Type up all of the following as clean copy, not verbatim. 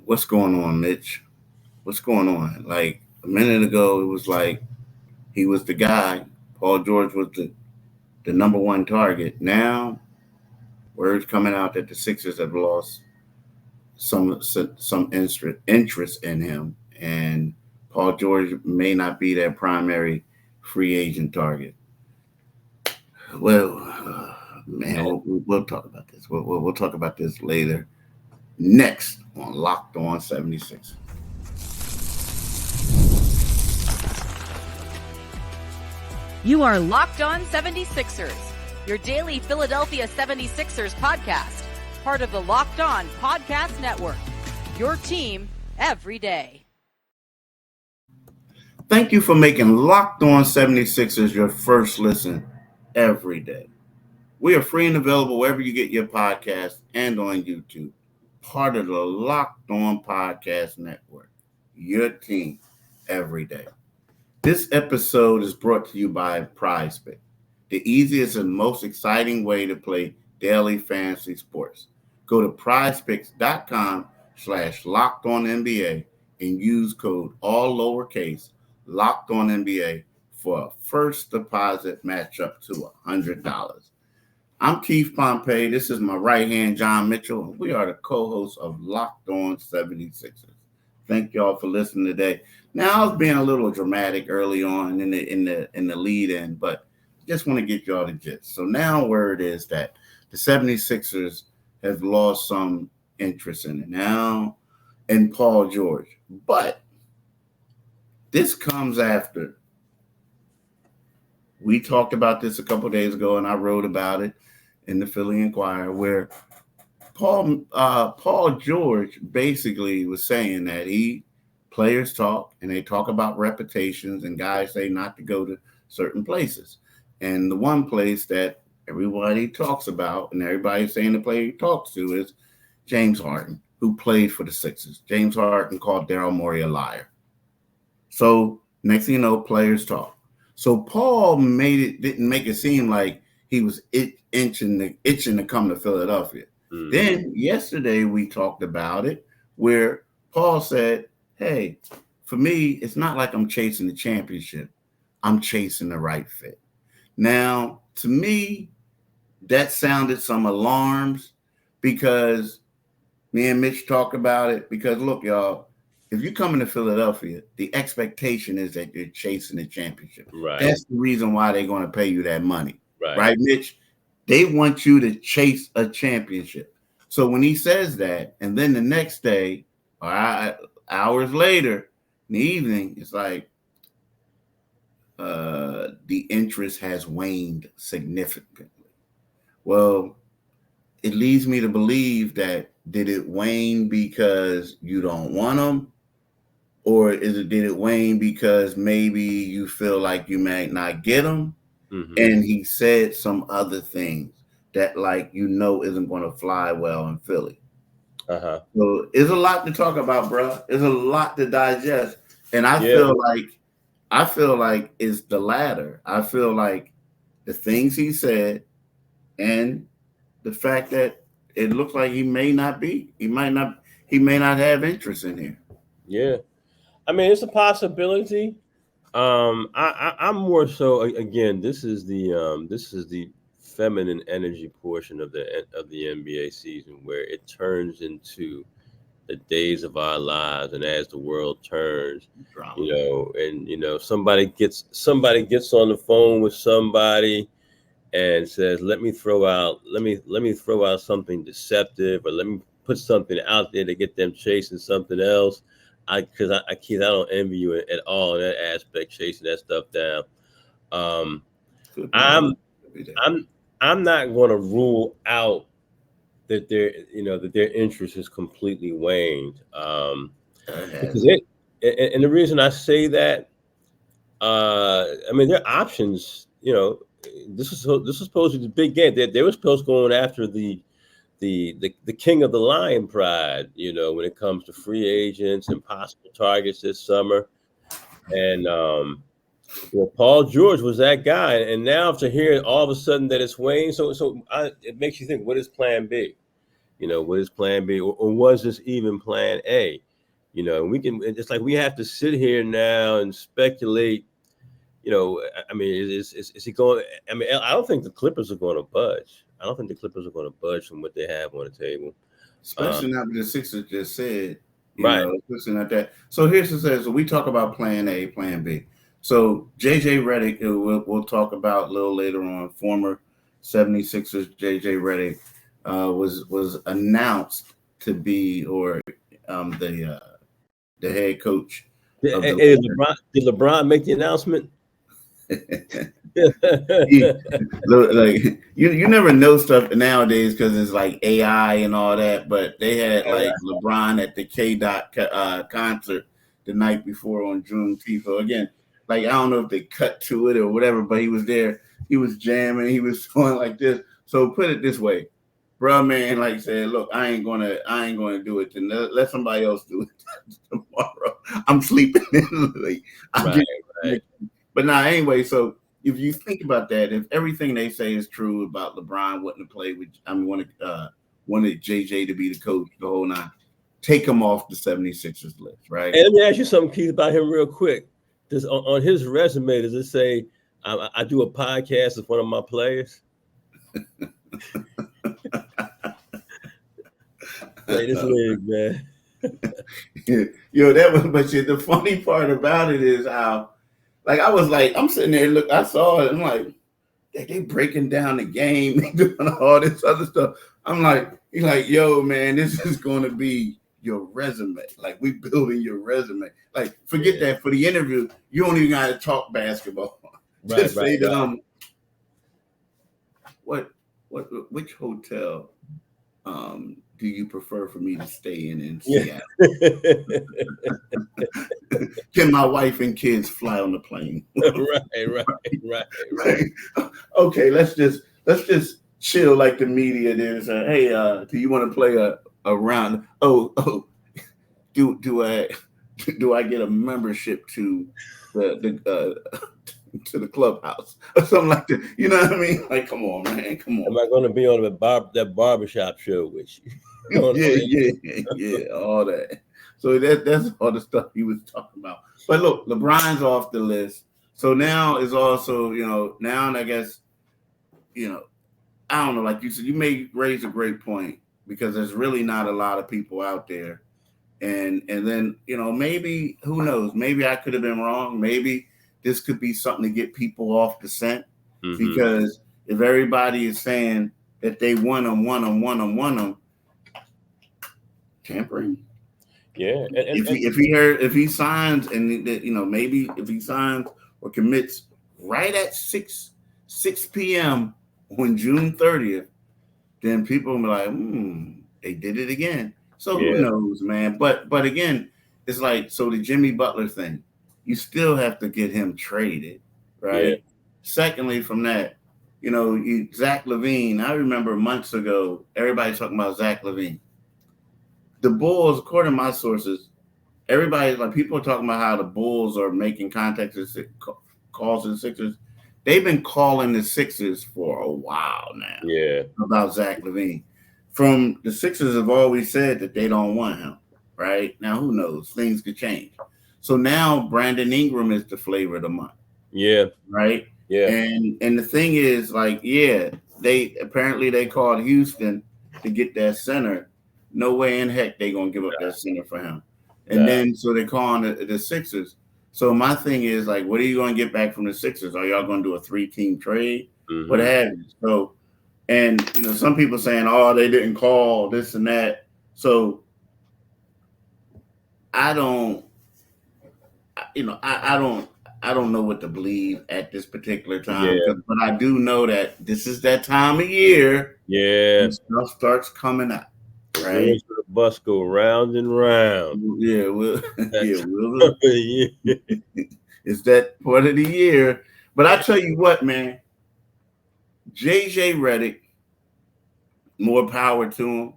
What's going on, Mitch? What's going on? Like a minute ago, it was like he was the guy. Paul George was the number one target. Now, words coming out that the Sixers have lost some interest in him, and Paul George may not be their primary free agent target. Well, man, we'll talk about this. We'll talk about this later. Next on Locked On 76. You are Locked On 76ers, your daily Philadelphia 76ers podcast, part of the Locked On Podcast Network, your team every day. Thank you for making Locked On 76ers your first listen every day. We are free and available wherever you get your podcast and on YouTube, part of the Locked On Podcast Network, your team every day. This episode is brought to you by PrizePicks, the easiest and most exciting way to play daily fantasy sports. Go to prizepicks.com/LockedOnNBA and use code all lowercase LockedOnNBA for a first deposit match up to $100. I'm Keith Pompey. This is my right hand, John Mitchell. We are the co-hosts of Locked On 76ers. Thank y'all for listening today. Now I was being a little dramatic early on in the lead in, but just want to get y'all the gist. So now word is that the 76ers have lost some interest in it now in Paul George. But this comes after we talked about this a couple days ago, and I wrote about it in the Philly Inquirer, where Paul George basically was saying that players talk and they talk about reputations, and guys say not to go to certain places. And the one place that everybody talks about and everybody's saying the player he talks to is James Harden, who played for the Sixers. James Harden called Daryl Morey a liar. So next thing you know, players talk. So Paul didn't make it seem like he was itching to come to Philadelphia. Mm-hmm. Then yesterday we talked about it, where Paul said, hey, for me, it's not like I'm chasing the championship. I'm chasing the right fit. Now, to me, that sounded some alarms, because me and Mitch talked about it. Because look, y'all, if you're coming to Philadelphia, the expectation is that you're chasing the championship. Right. That's the reason why they're going to pay you that money. Right, Mitch? They want you to chase a championship. So when he says that, and then the next day, or hours later in the evening, it's like the interest has waned significantly. Well, it leads me to believe that, did it wane because you don't want them? Or did it wane because maybe you feel like you might not get them? Mm-hmm. And he said some other things that, isn't going to fly well in Philly. Uh-huh. So there's a lot to talk about, bro. There's a lot to digest. And I feel like it's the latter. I feel like the things he said and the fact that it looks like he may not have interest in here. Yeah. I mean, it's a possibility. I'm more so, again, this is the feminine energy portion of the NBA season, where it turns into the days of our lives, and as the world turns, somebody gets on the phone with somebody and says, let me throw out something deceptive, or let me put something out there to get them chasing something else. Keith, I don't envy you at all in that aspect, chasing that stuff down. I'm not going to rule out that their interest is completely waned. Because and the reason I say that, their options. This is supposed to be the big game. They were supposed to go on after the king of the lion pride, when it comes to free agents and possible targets this summer. And Paul George was that guy. And now to hear all of a sudden that it's Wayne, so it makes you think, what is plan B? What is plan B, or was this even plan A? It's like we have to sit here now and speculate. I mean, is he going? I mean, I don't think the Clippers are going to budge. I don't think the Clippers are going to budge from what they have on the table. Especially not what the Sixers just said. Right. Especially not that. So here's the thing. So we talk about plan A, plan B. So JJ Redick, we'll talk about a little later on, former 76ers JJ Redick was announced to be the head coach. Did LeBron make the announcement? You never know stuff nowadays because it's like AI and all that, but they had like LeBron at the K-Dot concert the night before on Juneteenth. So again, like I don't know if they cut to it or whatever, but he was there, he was jamming, he was going like this. So put it this way, bro, man, like said, look, I ain't gonna do it. Then let somebody else do it tomorrow. I'm sleeping in. But now, anyway, so if you think about that, if everything they say is true about LeBron wanting to play with, wanted JJ to be the coach the whole night, take him off the 76ers list, right? And let me ask you something, Keith, about him real quick. On his resume, does it say, I do a podcast with one of my players? Play this league, man. But the funny part about it is how, like, I was like, I'm sitting there, look, I saw it, I'm like, they breaking down the game, doing all this other stuff. I'm like, he's like, yo, man, this is going to be your resume. Like, we building your resume. Like, forget that for the interview, you don't even got to talk basketball. Just say that which hotel do you prefer for me to stay in Seattle? Can my wife and kids fly on the plane? Right. Okay, let's just chill like the media did. Say, hey, do you want to play a round? Oh, do I get a membership to to the clubhouse or something like that? You know what I mean? Like, come on, man, come on. Am I going to be on that barbershop show with you? Yeah, all that. So that's all the stuff he was talking about. But look, LeBron's off the list. So now is also, now I guess, I don't know, like you said, you may raise a great point because there's really not a lot of people out there. And then, maybe, who knows, maybe I could have been wrong. Maybe this could be something to get people off the scent because if everybody is saying that they want them, tampering. Yeah. If he signs and maybe if he signs or commits right at 6 p.m. on June 30th, then people will be like, they did it again. So who knows, man? But again, it's like, so the Jimmy Butler thing, you still have to get him traded, right? Yeah. Secondly, from that, Zach LaVine, I remember months ago, everybody's talking about Zach LaVine. The Bulls, according to my sources, everybody's like, people are talking about how the Bulls are making contacts and calls to the Sixers. They've been calling the Sixers for a while now. Yeah. About Zach LaVine. From the Sixers have always said that they don't want him, right? Now, who knows? Things could change. So now Brandon Ingram is the flavor of the month. Yeah. Right? Yeah. And the thing is, like, they called Houston to get that center. No way in heck they gonna give up that center for him. And then so they're calling the Sixers. So my thing is, like, what are you gonna get back from the Sixers? Are y'all gonna do a 3-team trade? What have you? So, and some people saying, oh, they didn't call this and that. So I don't know what to believe at this particular time. Yeah. But I do know that this is that time of year. Yeah. Stuff starts coming out. Right. The bus go round and round. Yeah, it's that part of the year. But I tell you what, man, JJ Redick, more power to him.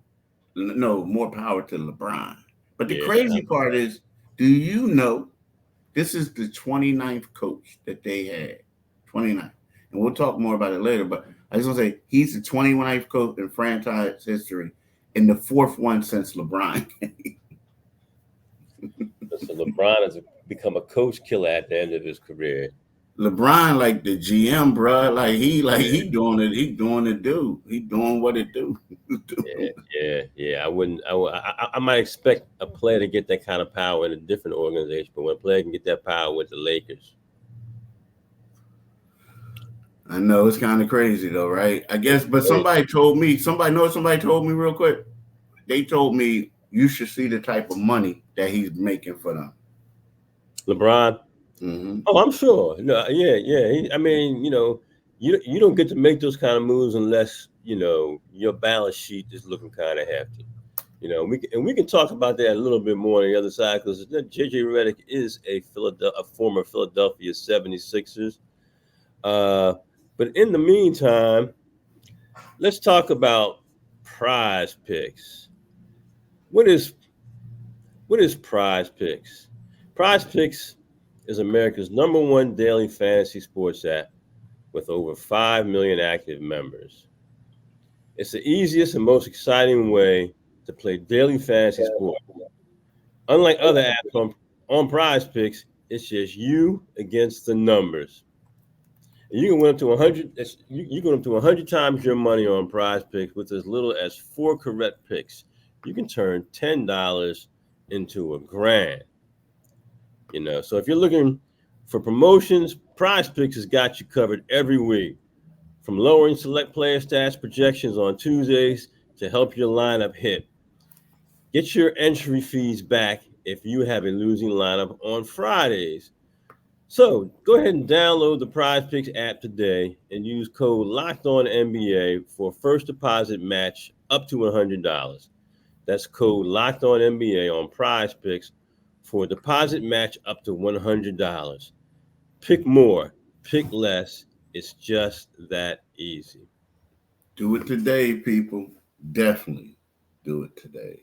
No, more power to LeBron. But the crazy part is, do you know this is the 29th coach that they had? 29th. And we'll talk more about it later. But I just want to say he's the 29th coach in franchise history. and the fourth one since LeBron. So LeBron has become a coach killer at the end of his career. LeBron, like the GM, bro, he doing it. He doing it, dude. He doing what it do. Yeah. I might expect a player to get that kind of power in a different organization, but when a player can get that power with the Lakers. I know it's kind of crazy though, right? I guess, but somebody told me real quick. They told me you should see the type of money that he's making for them. LeBron. Mm-hmm. Oh, I'm sure. No, yeah. I mean, you don't get to make those kind of moves unless your balance sheet is looking kind of hefty. We can talk about that a little bit more on the other side because JJ Redick is a former Philadelphia 76ers. But in the meantime, let's talk about PrizePicks. What is PrizePicks? PrizePicks is America's #1 daily fantasy sports app with over 5 million active members. It's the easiest and most exciting way to play daily fantasy sports. Unlike other apps on PrizePicks, it's just you against the numbers. You can win up to 100. You can win up to 100 times your money on PrizePicks with as little as 4 correct picks. You can turn $10 into $1,000. So if you're looking for promotions, PrizePicks has got you covered every week. From lowering select player stats projections on Tuesdays to help your lineup hit. Get your entry fees back if you have a losing lineup on Fridays. So go ahead and download the PrizePicks app today and use code LOCKEDONNBA for a first deposit match up to $100. That's code LOCKEDONNBA on PrizePicks for a deposit match up to $100. Pick more, pick less. It's just that easy. Do it today, people. Definitely do it today.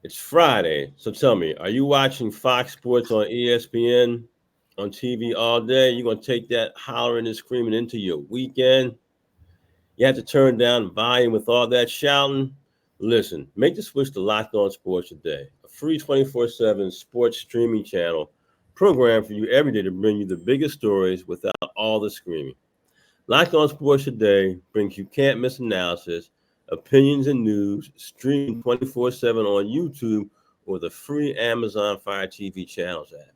It's Friday, so tell me, are you watching Fox Sports on ESPN on TV all day? You're going to take that hollering and screaming into your weekend? You have to turn down volume with all that shouting? Listen, make the switch to Locked On Sports today, a free 24/7 sports streaming channel programmed for you every day to bring you the biggest stories without all the screaming. Locked On Sports Today brings you can't-miss analysis, opinions, and news streamed 24/7 on YouTube or the free Amazon Fire TV channels app.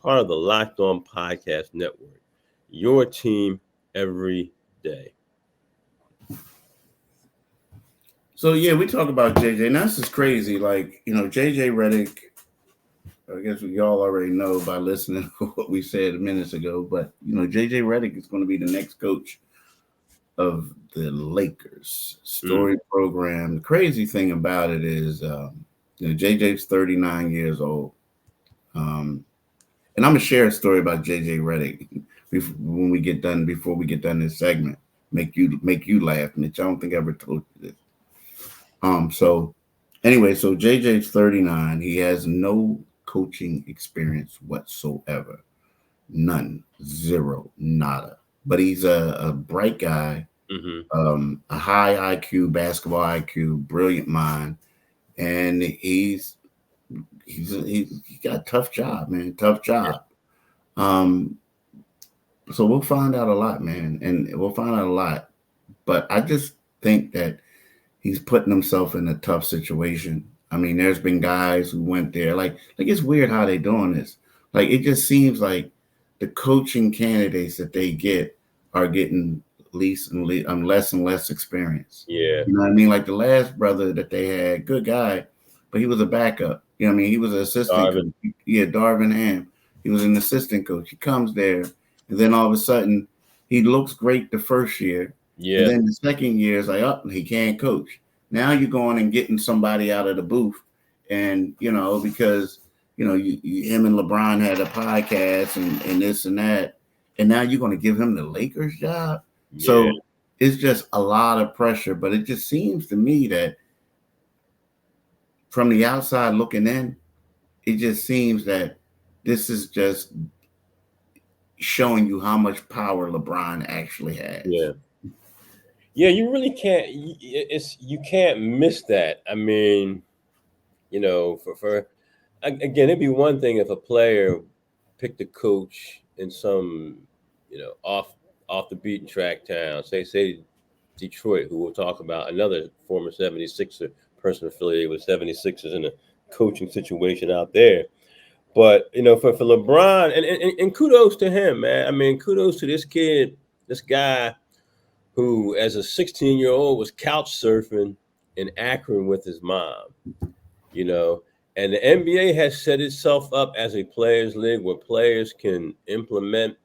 Part of the Locked On Podcast Network. Your team every day. So, yeah, we talk about JJ. Now, this is crazy. Like, JJ Redick, I guess we all already know by listening to what we said minutes ago, but, JJ Redick is going to be the next coach of the Lakers story program. The crazy thing about it is, JJ's 39 years old. And I'm going to share a story about JJ Redick before we get done this segment. Make you laugh, Mitch. I don't think I ever told you this. So JJ's 39. He has no coaching experience whatsoever. None. Zero. Nada. But he's a bright guy, a high IQ, basketball IQ, brilliant mind. And he's got a tough job, man. Tough job. So we'll find out a lot, man. And we'll find out a lot. But I just think that he's putting himself in a tough situation. I mean, there's been guys who went there. Like it's weird how they're doing this. Like, it just seems like the coaching candidates that they get are getting less and less experience. Yeah. You know what I mean? Like the last brother that they had, good guy, but he was a backup. You know what I mean? He was an assistant coach. Yeah, Darvin Ham. He was an assistant coach. He comes there, and then all of a sudden, he looks great the first year. Yeah. And then the second year is like, oh, he can't coach. Now you're going and getting somebody out of the booth. And, because, him and LeBron had a podcast and this and that. And now you're going to give him the Lakers job. Yeah. So it's just a lot of pressure. But it just seems to me that from the outside looking in, it just seems that this is just showing you how much power LeBron actually has. Yeah. Yeah, you really can't. You can't miss that. I mean, for again, it'd be one thing if a player picked a coach in some, off the beaten track town, say Detroit, who we'll talk about, another former 76er person affiliated with 76ers in a coaching situation out there. But for LeBron, and kudos to him, man. I mean, kudos to this kid, this guy who, as a 16-year-old, was couch surfing in Akron with his mom. You know, and the NBA has set itself up as a players' league where players can implement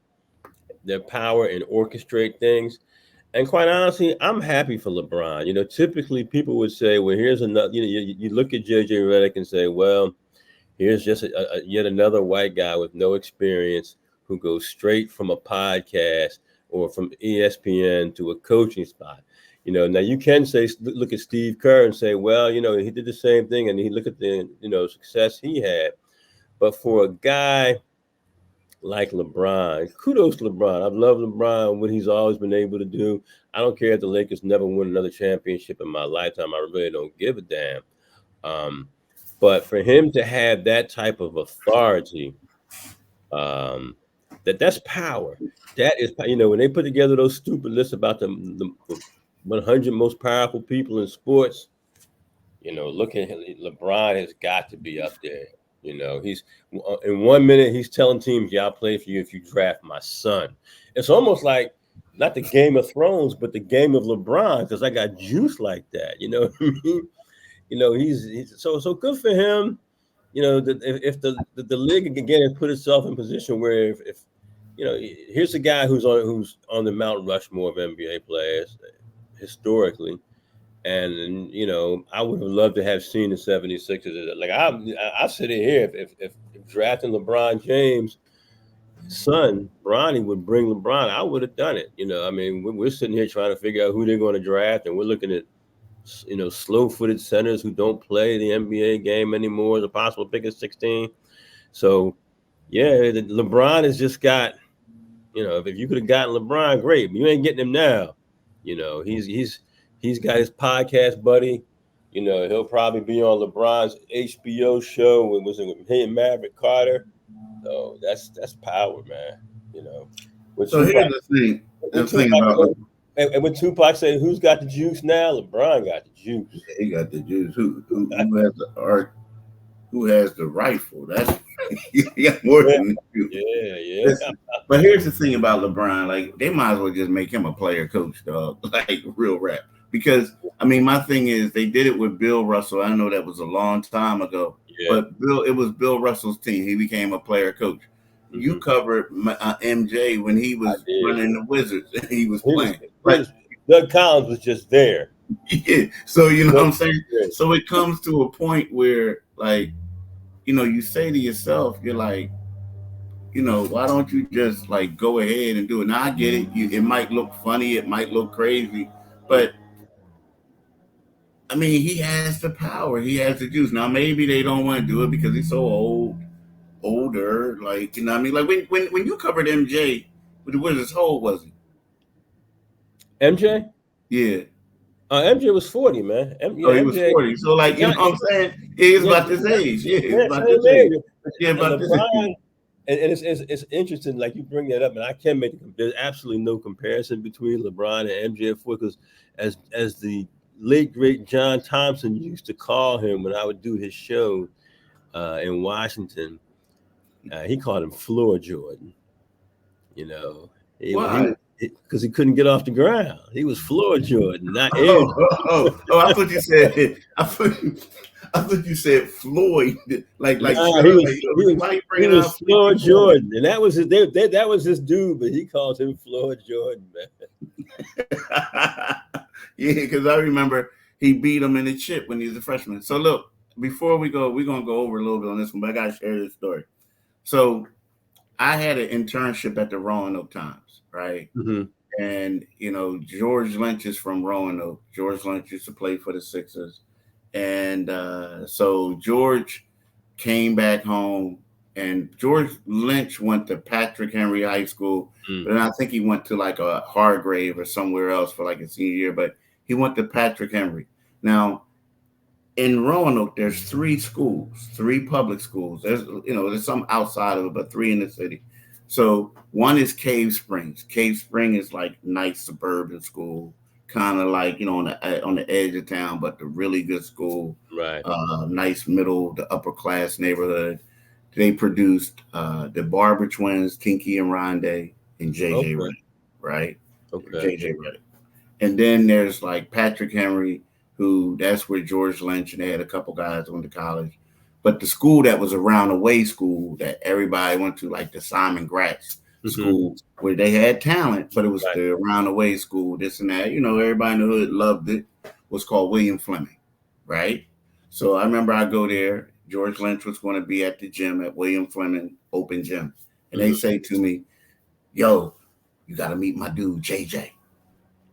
their power and orchestrate things. And quite honestly, I'm happy for LeBron. Typically people would say, well, here's another, you look at JJ Redick and say, well, here's just yet another white guy with no experience who goes straight from a podcast or from ESPN to a coaching spot. Now you can say, look at Steve Kerr and say, well, he did the same thing and he look at the, success he had. But for a guy like LeBron, kudos to LeBron. I've loved LeBron, what he's always been able to do. I don't care if the Lakers never win another championship in my lifetime. I really don't give a damn. But for him to have that type of authority, that's power. That is, when they put together those stupid lists about the 100 most powerful people in sports, look at him. LeBron has got to be up there. He's in 1 minute he's telling teams, "Yeah, I'll play for you if you draft my son." It's almost like not the Game of Thrones, but the game of LeBron, because I got juice like that. You know what I mean? He's so good for him. If the league again has put itself in position where if here's a guy who's on the Mount Rushmore of NBA players historically. And, I would have loved to have seen the 76ers. Like, I sit here, if drafting LeBron James' son, Bronny, would bring LeBron, I would have done it. I mean, we're sitting here trying to figure out who they're going to draft, and we're looking at, slow-footed centers who don't play the NBA game anymore as a possible pick at 16. So, yeah, LeBron has just got, if you could have gotten LeBron, great, but you ain't getting him now. He's got his podcast buddy. He'll probably be on LeBron's HBO show with him and Maverick Carter. So that's power, man. So here's the thing about and when Tupac said, "Who's got the juice now?" LeBron got the juice. Yeah, he got the juice. Who has the art? Who has the rifle? That's he got more than you. Yeah. But here's the thing about LeBron: like they might as well just make him a player coach, dog. Like real rap. Because I mean, my thing is they did it with Bill Russell. I know that was a long time ago, but it was Bill Russell's team. He became a player coach. Mm-hmm. You covered MJ when he was running the Wizards. He was playing. Doug Collins was just there. Yeah. So you know what I'm saying. So it comes to a point where, like, you say to yourself, you're like, why don't you just like go ahead and do it? Now I get it. It might look funny. It might look crazy, but I mean, he has the power. He has the juice. Now, maybe they don't want to do it because he's so older. Like, what I mean? Like, when you covered MJ with the Wizards, how old was he? MJ? Yeah. MJ was 40, man. He was 40. So, like, you know what I'm saying? He's about this age. Yeah, he's about this age. Yeah, about this age. And it's interesting, like you bring that up, and I can make there's absolutely no comparison between LeBron and MJ because as the late great John Thompson used to call him when I would do his show in Washington. He called him Floor Jordan. Why? Because he couldn't get off the ground. He was Floor Jordan, not Air. I thought you said. I thought you said Floyd. Like he was Floor Jordan, and that was his. That was his dude, but he called him Floor Jordan, man. Yeah, because I remember he beat him in the chip when he was a freshman. So look, before we go, we're gonna go over a little bit on this one, but I gotta share this story. So I had an internship at the Roanoke Times, right? Mm-hmm. And George Lynch is from Roanoke. George Lynch used to play for the Sixers. And so George came back home And George Lynch went to Patrick Henry High School, but then I think he went to like a Hargrave or somewhere else for like a senior year. But he went to Patrick Henry. Now, in Roanoke, there's 3 schools, 3 public schools. There's some outside of it, but 3 in the city. So one is Cave Springs. Cave Spring is like nice suburban school, kind of like on the edge of town, but the really good school. Right. Nice middle, the upper class neighborhood. They produced the Barber twins, Tinky and Rondé, and JJ Redick, right? Okay. JJ Redick. And then there's like Patrick Henry, that's where George Lynch, and they had a couple guys went to college. But the school that was around the way school that everybody went to, like the Simon Gratz school, where they had talent, but it was the around the way school, this and that. Everybody in the hood loved it. Was called William Fleming, right? So I remember I go there. George Lynch was going to be at the gym at William Fleming Open Gym. And they say to me, yo, you got to meet my dude, JJ.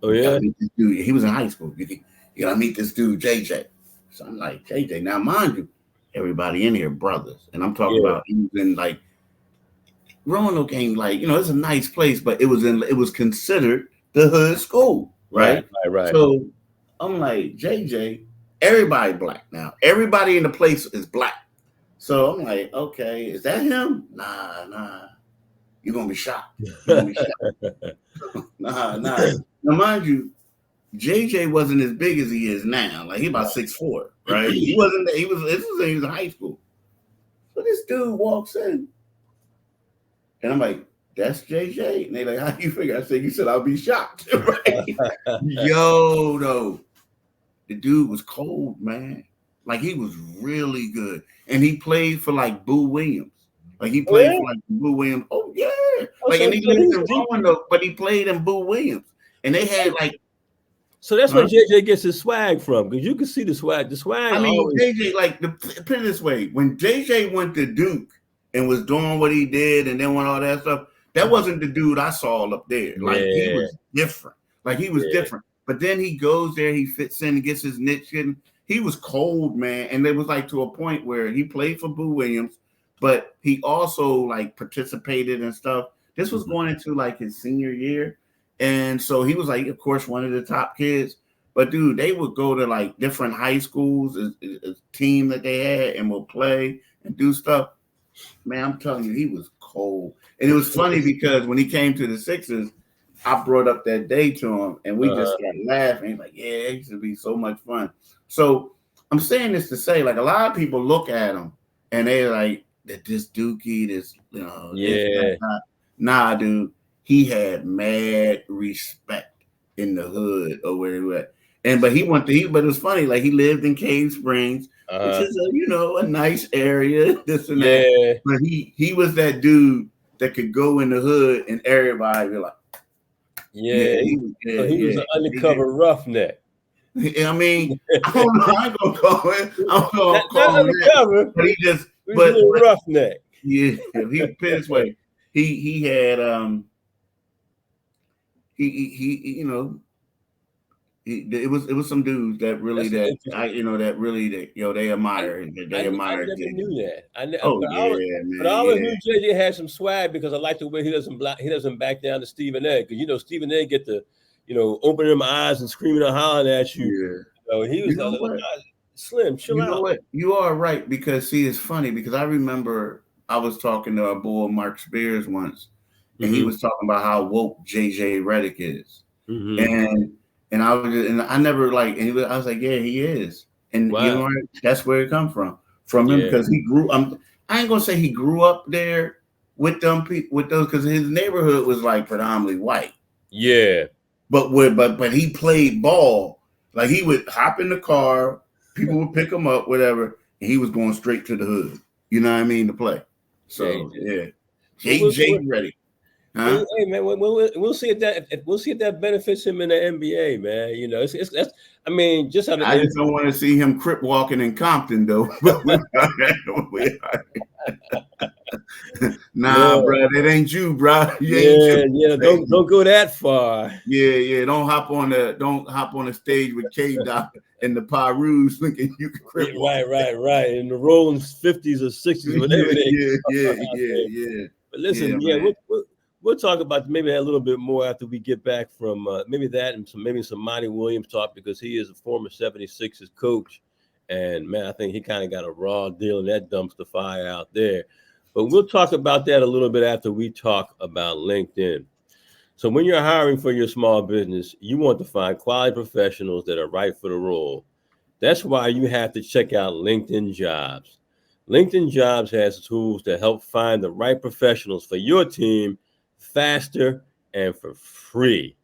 Oh, yeah? Dude. He was in high school. You got to meet this dude, JJ. So I'm like, JJ. Now, mind you, everybody in here, brothers. And I'm talking about even like Roanoke ain't like, it's a nice place, but it was considered the hood school, right? Right. So I'm like, JJ, everybody black now. Everybody in the place is black. So I'm like, okay, is that him? Nah. You're going to be shocked. Nah. Now, mind you, JJ wasn't as big as he is now. Like, he about 6'4", right? He was in high school. So this dude walks in. And I'm like, that's JJ? And they like, how you figure? I said, you said I'll be shocked. Right? Yo, though. The dude was cold, man. Like, he was really good. And he played for, like, Boo Williams. Like, he played for, like, Boo Williams. Oh, yeah. Like, and he lived in Roanoke, but he played in Boo Williams. And they had, like... So that's where JJ gets his swag from, because you can see the swag. The swag... I mean, JJ, like, put it this way. When JJ went to Duke and was doing what he did and then went all that stuff, that wasn't the dude I saw up there. Like, he was different. Like, he was different. But then he goes there, he fits in and gets his niche in. He was cold, man. And it was like to a point where he played for Boo Williams, but he also like participated and stuff. This was going into like his senior year. And so he was like, of course, one of the top kids. But dude, they would go to like different high schools, a team that they had, and would play and do stuff. Man, I'm telling you, he was cold. And it was funny because when he came to the Sixers, I brought up that day to him, and we just started laughing. He's like, yeah, it used to be so much fun. So I'm saying this to say, like, a lot of people look at him, and they're like, this Dookie, this, this, nah, dude. He had mad respect in the hood or where he was at. But it was funny, like, he lived in Cave Springs, which is a nice area, this and that. But he was that dude that could go in the hood and everybody be like, he was an undercover roughneck. I mean, I don't know. I ain't gonna call it. I'm gonna call him undercover, but he just, but roughneck. Yeah, he put this way. He had it was some dudes that really they admire. They admire. I never knew that. Man. But I always knew JJ had some swag because I like the way he doesn't back down to Stephen A. Because Stephen A. get to open them eyes and screaming and hollering at you. Yeah. He was Slim. Chill out. You know what? You are right, because see, it's funny because I remember I was talking to our boy Mark Spears once, and he was talking about how woke JJ Redick is, and I was like, yeah, he is, and that's where it come from him, because he grew. I ain't gonna say he grew up there with those, because his neighborhood was like predominantly white. Yeah, but he played ball. Like, he would hop in the car, people would pick him up, whatever, and he was going straight to the hood. You know what I mean, to play. So JJ Redick. Huh? Hey man, we'll see if that benefits him in the NBA, man. I just don't want to see him crip walking in Compton though. Nah, bro, that ain't you, bro. You ain't Yeah, you. yeah. Don't go that far. Yeah. Don't hop on the stage with K Dot and the Pyrus thinking you can cripple. Right. In the rolling 50s or 60s, whatever they Yeah. But listen, we'll talk about maybe that a little bit more after we get back from maybe that and some Monty Williams talk, because he is a former 76ers coach. And man, I think he kind of got a raw deal in that dumpster fire out there. But we'll talk about that a little bit after we talk about LinkedIn. So when you're hiring for your small business, you want to find quality professionals that are right for the role. That's why you have to check out LinkedIn Jobs. LinkedIn Jobs has tools to help find the right professionals for your team faster and for free.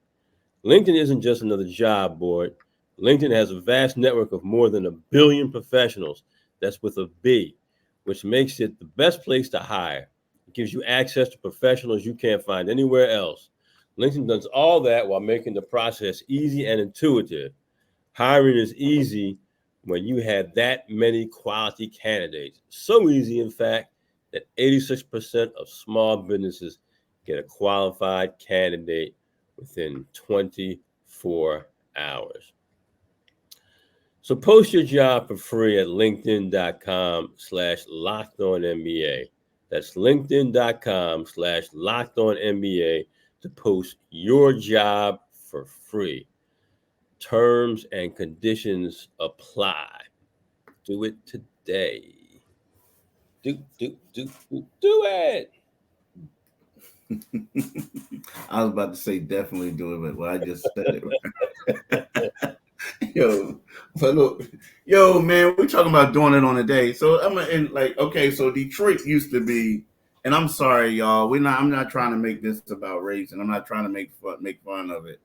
LinkedIn isn't just another job board. LinkedIn has a vast network of more than 1 billion professionals. That's with a B, which makes it the best place to hire. It gives you access to professionals you can't find anywhere else. LinkedIn does all that while making the process easy and intuitive. Hiring is easy when you have that many quality candidates. So easy, in fact, that 86% of small businesses get a qualified candidate within 24 hours. So post your job for free at linkedin.com/lockedonnba. That's linkedin.com/lockedonnba to post your job for free. Terms and conditions apply. Do it today. Do it. I was about to say definitely do it, but well, I just said it. Yo, but look, man, we're talking about doing it on a day. So okay, so Detroit used to be, and I'm sorry, y'all. I'm not trying to make this about race, and I'm not trying to make fun of it.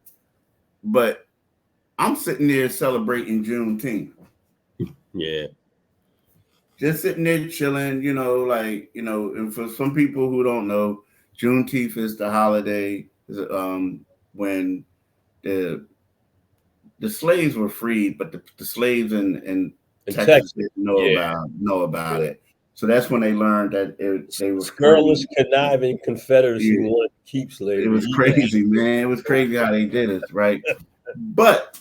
But I'm sitting there celebrating Juneteenth. Yeah. Just sitting there chilling, and for some people who don't know, Juneteenth is the holiday when the slaves were freed, but the slaves in Texas didn't know about it. So that's when they learned that they were skirtless, conniving Confederacy wanted to keep slavery. It was crazy, man. It was crazy how they did it, right? But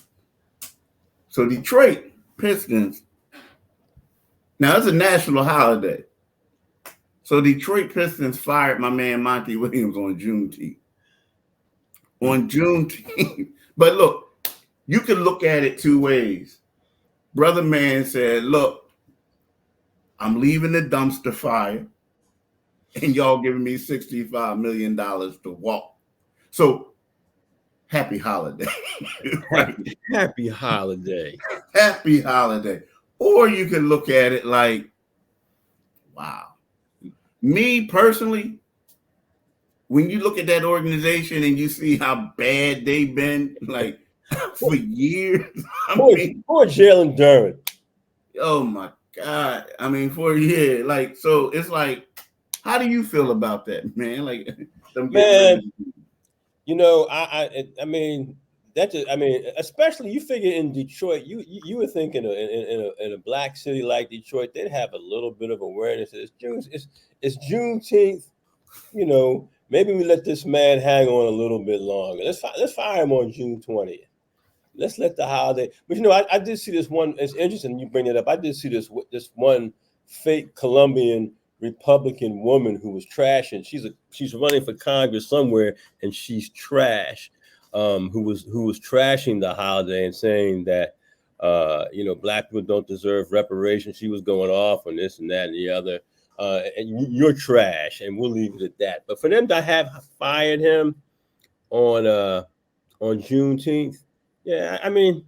so Detroit Pistons. Now it's a national holiday. So Detroit Pistons fired my man Monty Williams on Juneteenth. But look, you can look at it two ways. Brother man said, look, I'm leaving the dumpster fire and y'all giving me $65 million to walk. So happy holiday. Right? Happy holiday. Happy holiday. Or you can look at it like, wow. Me personally, when you look at that organization and you see how bad they've been, like for years. Poor Jalen Duren. Oh my God. I mean, for a year. Like, so it's like, how do you feel about that, man? Like, man, I mean, especially you figure in Detroit, you were thinking in a black city like Detroit, they'd have a little bit of awareness. It's Juneteenth, maybe we let this man hang on a little bit longer. Let's fire him on June 20th. Let's let the holiday. But I did see this one. It's interesting you bring it up. I did see this one fake Colombian Republican woman who was trashing. She's running for Congress somewhere, and she's trash. Who was trashing the holiday and saying that black people don't deserve reparations. She was going off on this and that and the other. And you're trash, and we'll leave it at that. But for them to have fired him on Juneteenth, yeah, I mean,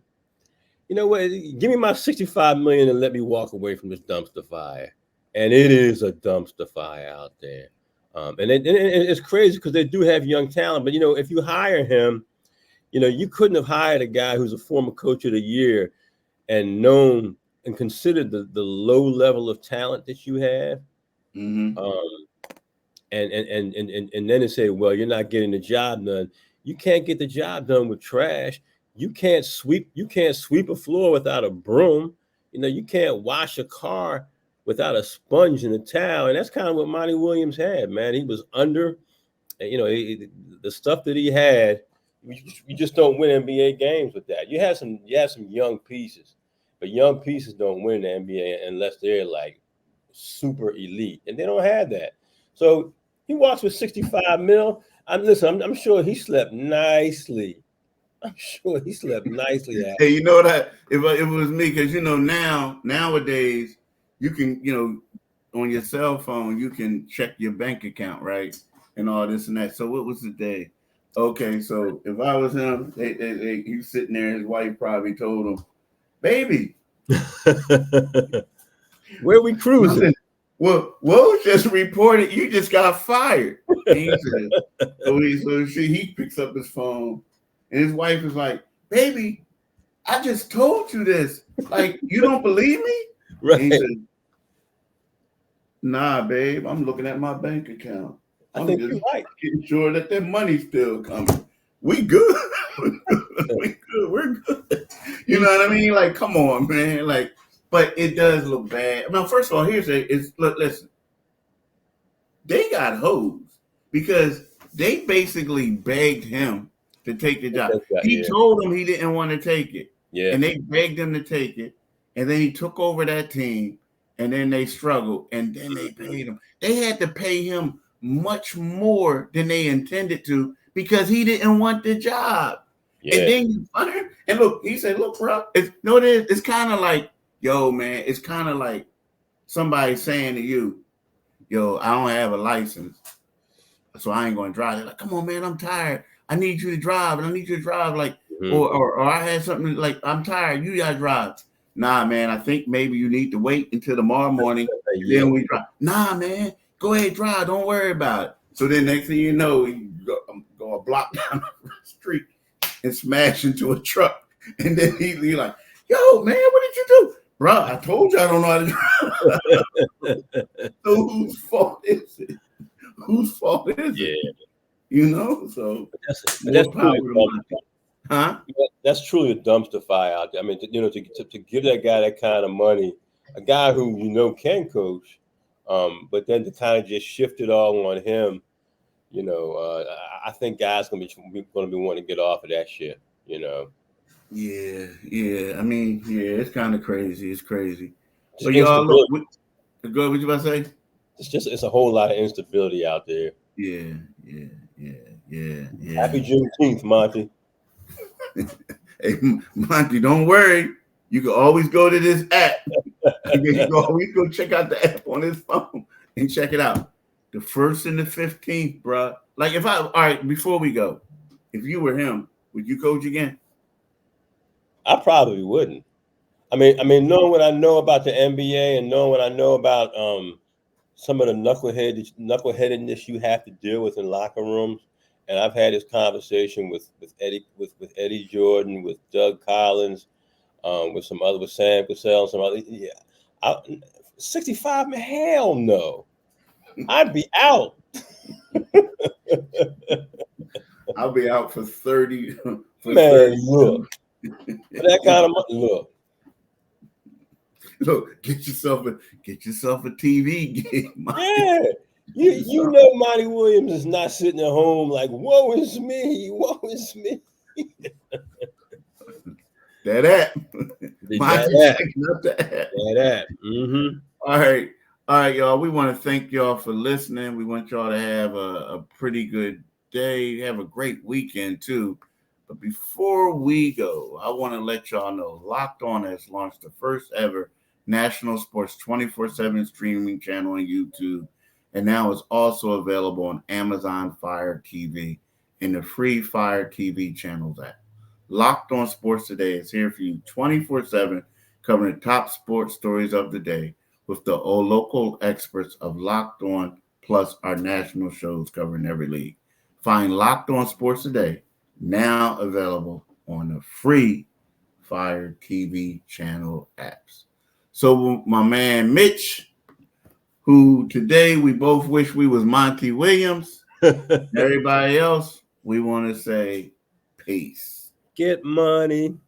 you know what? Give me my $65 million and let me walk away from this dumpster fire. And it is a dumpster fire out there. And it's crazy because they do have young talent. But if you hire him, you couldn't have hired a guy who's a former coach of the year and known and considered the low level of talent that you have. Mm-hmm. And then they say, well, you're not getting the job done. You can't get the job done with trash. You can't sweep a floor without a broom. You can't wash a car without a sponge in the towel, and that's kind of what Monty Williams had, man. He was under, you know, the stuff that he had. You just don't win NBA games with that. You have some young pieces, but young pieces don't win the NBA unless they're like super elite, and they don't have that. So he walks with 65 mil. I'm sure he slept nicely. I'm sure he slept nicely. Hey, you know that if it was me, because you know nowadays you can, you know, on your cell phone you can check your bank account, right, and all this and that. So what was the day? Okay, so if I was him, he's sitting there. His wife probably told him, "Baby, where we cruising?" Well, just reported you just got fired. And he said, he picks up his phone, and his wife is like, "Baby, I just told you this. Like, you don't believe me?" Right. And he said, "Nah, babe, I'm looking at my bank account. I'm just getting sure that that money's still coming. We good. We good. We're good." You know what I mean? Like, come on, man. Like, but it does look bad. Now, first of all, listen. They got hosed because they basically begged him to take the job. He told them he didn't want to take it. Yeah. And they begged him to take it. And then he took over that team. And then they struggled. And then they paid him. They had to pay him much more than they intended to because he didn't want the job. Yeah. And then you find him. And look, he said, "Look, bro, it's kind of like, yo, man, it's kind of like somebody saying to you, yo, I don't have a license, so I ain't going to drive." They're like, "Come on, man, I'm tired. I need you to drive, and I need you to drive." Like, or I had something like, "I'm tired. You got to drive." "Nah, man, I think maybe you need to wait until tomorrow morning. Then we drive." "Nah, man, go ahead, drive. Don't worry about it." So then next thing you know, you go a block down the street and smash into a truck. And then he's like, "Yo, man, what did you do?" "Bro, I told you I don't know how to drive." So whose fault is it? Whose fault is it? You know, so that's truly a dumpster fire out there. I mean, to give that guy that kind of money, a guy who can coach, but then to kind of just shift it all on him, I think guys gonna be wanting to get off of that shit. Yeah. I mean, it's kind of crazy. It's crazy. So y'all look, what you about to say? It's a whole lot of instability out there. Yeah. Happy Juneteenth, Monty. Hey, Monty, don't worry. You can always go to this app. You can always go check out the app on his phone and check it out. The 1st and the 15th, bro. Like, all right, before we go, if you were him, would you coach again? I probably wouldn't. I mean, knowing what I know about the NBA and knowing what I know about some of the knuckleheadedness you have to deal with in locker rooms, and I've had this conversation with Eddie Jordan, with Doug Collins, with Sam Cassell, some other. Yeah, 65. Hell no, I'd be out. I'll be out for 30. Look, for that kind of money, look, get yourself a TV gig. Yeah, you know, Monty Williams is not sitting at home like, "Woe is me, woe is me." That app. Mm-hmm. All right, y'all. We want to thank y'all for listening. We want y'all to have a pretty good day. Have a great weekend too. But before we go, I want to let y'all know Locked On has launched the first ever national sports 24/7 streaming channel on YouTube, and now it's also available on Amazon Fire TV and the free Fire TV channels app. Locked On Sports Today is here for you 24/7, covering the top sports stories of the day with the local experts of Locked On, plus our national shows covering every league. Find Locked On Sports Today, now available on the free Fire TV channel apps. So my man Mitch, who today we both wish we was Monty Williams, everybody else, we want to say peace. Get money.